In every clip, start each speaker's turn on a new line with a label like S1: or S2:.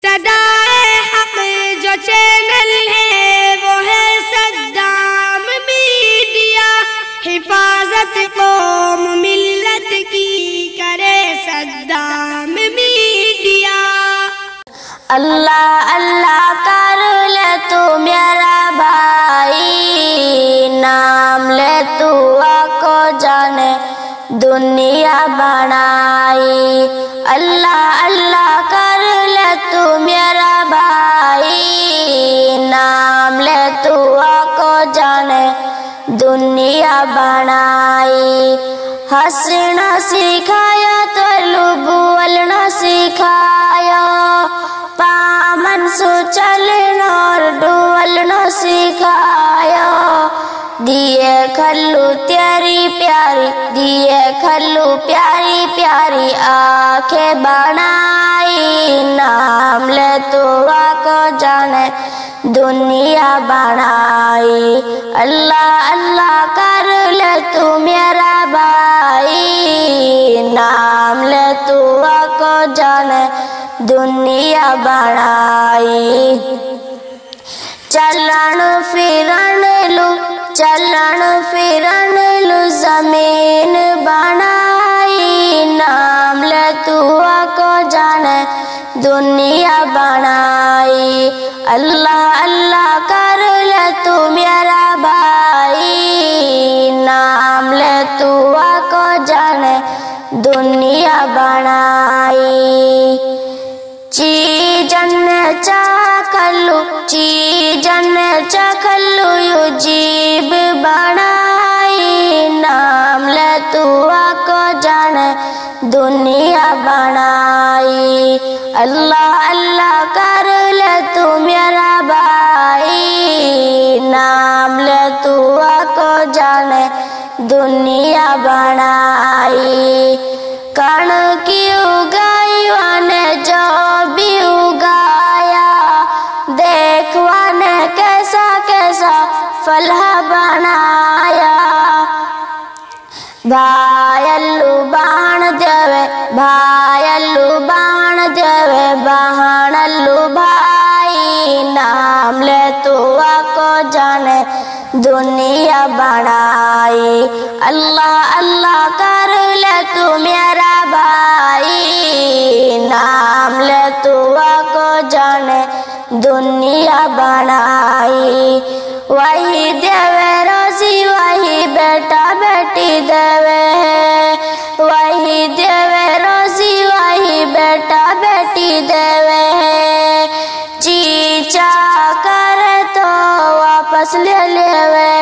S1: صدائے حق جو چینل ہے وہ ہے صدام میڈیا، حفاظت قوم ملت کی کرے صدام میڈیا۔
S2: اللہ اللہ کر لے تو میرا بھائی، نام لے تو کو جانے دنیا بنائی۔ اللہ اللہ کر لے تو میرا بھائی، نام لے تو کو جانے دنیا بنائی۔ ہنسنا سکھایا تو بولنا سکھایا، پامن سو چلنا اور ڈولنا سکھایا۔ دیے کھلو تیری پیاری، دیے کھلو پیاری پیاری آنکھیں بنائی، نام لے تو کو جانے دنیا بنائی۔ اللہ اللہ کر لے تو میرا بھائی، نام لے تو کو جانے دنیا بنائی۔ چلن پھرن لو، چلن پھرن لو زمین بنائی، نام لے تو کو جانے دنیا بنائی۔ اللہ اللہ کر لے تو میرا بھائی، نام لے تو کو جانے دنیا بنائی۔ چیجن چاکلو، چیجن چاکلو یو جیب بنائی، نام لے تو کو جانے دنیا بنائی۔ اللہ اللہ کر لے تو میرا بھائی، نام لے تو کو جانے دنیا بنائی۔ کن کی اگائی وانے جو بھی اگایا، دیکھوانے کیسا کیسا فلاح بنایا۔ بھائی اللو بان دیوے، بھائی اللو بان دیوے، بہن اللو بھائی، نام لے تو کو جانے دنیا بنائی۔ اللہ اللہ کر لے تو میرا بھائی، نام لے تو کو جانے دنیا بنائی۔ وہی دیوے روزی وہی بیٹا بیٹی دیوے، وہی دیوے روزی وہی بیٹا بیٹی دیوے۔ چیچا کرے تو واپس لے لیوے،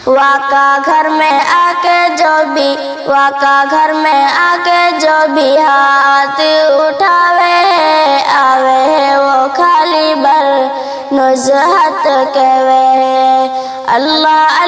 S2: واقع گھر میں آ کے جو بھی، واقع گھر میں آ کے جو بھی ہاتھ اٹھاوے، آوے وہ خالی بر نزہت کہوے۔ اللہ